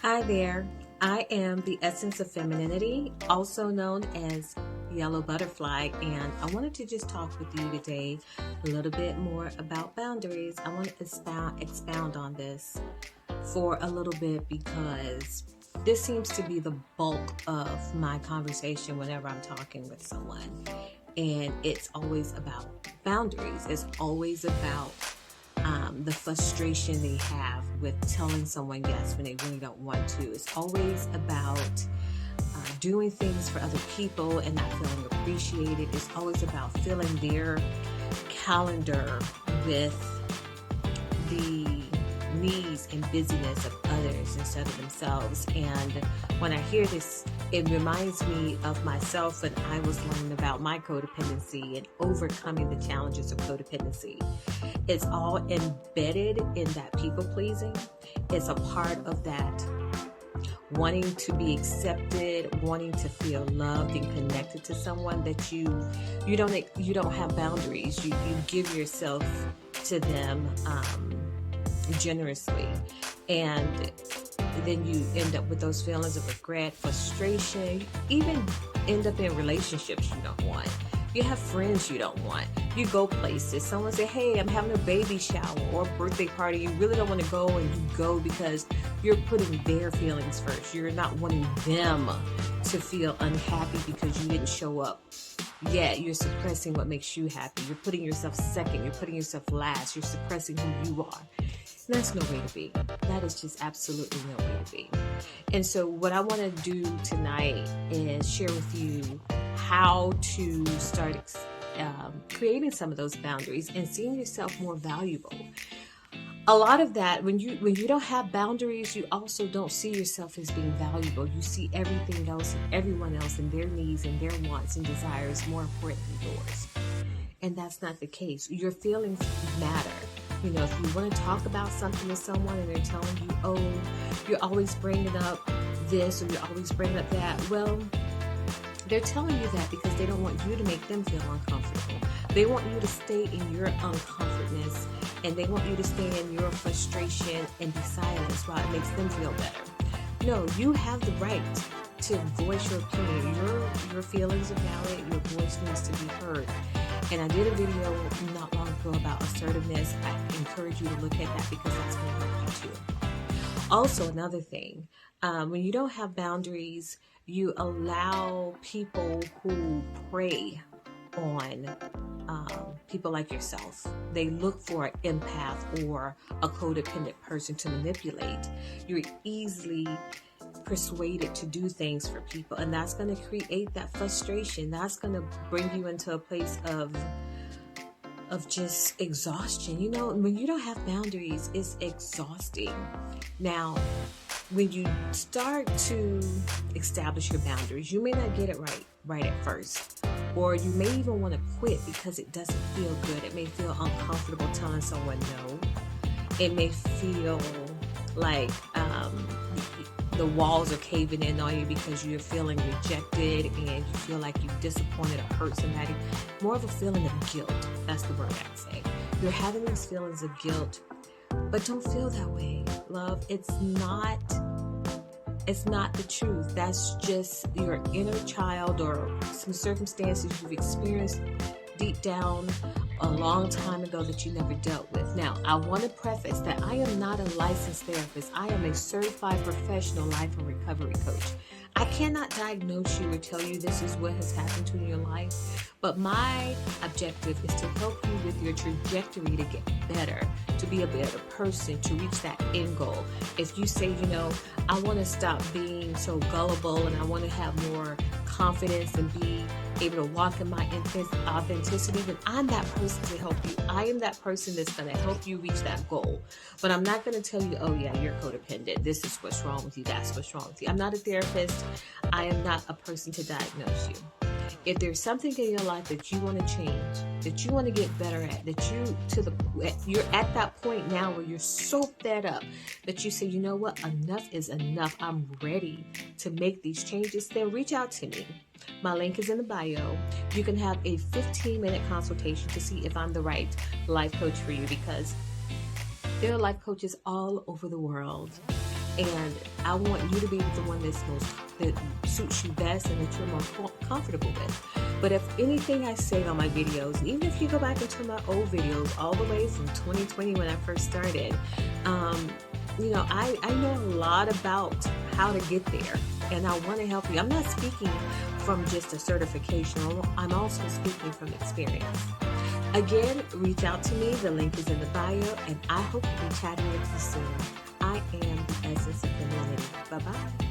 Hi there. I am the Essence of Femininity, also known as Yellow Butterfly, and I wanted to just talk with you today a little bit more about boundaries. I want to expound on this for a little bit because this seems to be the bulk of my conversation whenever I'm talking with someone. And it's always about boundaries. It's always about the frustration they have with telling someone yes when they really don't want to. It's always about doing things for other people and not feeling appreciated. It's always about filling their calendar with the needs and busyness of others instead of themselves. And when I hear this, it reminds me of myself when I was learning about my codependency and overcoming the challenges of codependency. It's all embedded in that people pleasing. It's a part of that wanting to be accepted, wanting to feel loved and connected to someone that you don't have boundaries. You give yourself to them generously, and then you end up with those feelings of regret, frustration. You even end up in relationships you don't want. You have friends you don't want. You go places. Someone say, hey, I'm having a baby shower or a birthday party. You really don't want to go, and you go because you're putting their feelings first. You're not wanting them to feel unhappy because you didn't show up. Yeah, you're suppressing what makes you happy. You're putting yourself second. You're putting yourself last. You're suppressing who you are. And that's no way to be. That is just absolutely no way to be. And so what I want to do tonight is share with you how to start creating some of those boundaries and seeing yourself more valuable. A lot of that, when you don't have boundaries, you also don't see yourself as being valuable. You see everything else and everyone else and their needs and their wants and desires more important than yours. And that's not the case. Your feelings matter. You know, if you want to talk about something with someone and they're telling you, oh, you're always bringing up this or you're always bringing up that, well, they're telling you that because they don't want you to make them feel uncomfortable. They want you to stay in your uncomfortness, and they want you to stay in your frustration and be silent while it makes them feel better. No, you have the right to voice your opinion. Your feelings are valid. Your voice needs to be heard. And I did a video not long ago about assertiveness. I encourage you to look at that because that's going to help you too. Also, another thing, when you don't have boundaries, you allow people who prey on people like yourself. They look for an empath or a codependent person to manipulate. You're easily persuaded to do things for people, and that's going to create that frustration. That's going to bring you into a place of just exhaustion. You know, when you don't have boundaries, it's exhausting. Now, when you start to establish your boundaries, you may not get it right at first, or you may even want to quit because it doesn't feel good. It may feel uncomfortable telling someone no. It may feel like the walls are caving in on you because you're feeling rejected and you feel like you've disappointed or hurt somebody. More of a feeling of guilt. That's the word I'd say. You're having these feelings of guilt, but don't feel that way, love. It's not the truth. That's just your inner child or some circumstances you've experienced deep down a long time ago that you never dealt with. Now, I want to preface that I am not a licensed therapist. I am a certified professional life and recovery coach. I cannot diagnose you or tell you this is what has happened to you in your life, but my objective is to help you with your trajectory to get better, to be a better person, to reach that end goal. If you say, you know, I want to stop being so gullible and I want to have more confidence and be able to walk in my authenticity, then I'm that person to help you. I am that person that's going to help you reach that goal. But I'm not going to tell you, oh yeah, you're codependent. This is what's wrong with you. That's what's wrong with you. I'm not a therapist. I am not a person to diagnose you. If there's something in your life that you want to change, that you want to get better at, you're at that point now where you're so fed up that you say, you know what, enough is enough. I'm ready to make these changes. Then reach out to me. My link is in the bio. You can have a 15-minute consultation to see if I'm the right life coach for you, because there are life coaches all over the world. And I want you to be with the one that suits you best and that you're more comfortable with. But if anything I say on my videos, even if you go back into my old videos all the way from 2020 when I first started, I know a lot about how to get there, and I want to help you. I'm not speaking from just a certification. I'm also speaking from experience. Again, reach out to me. The link is in the bio, and I hope to be chatting with you soon. I am the Essence of Femininity. Bye-bye.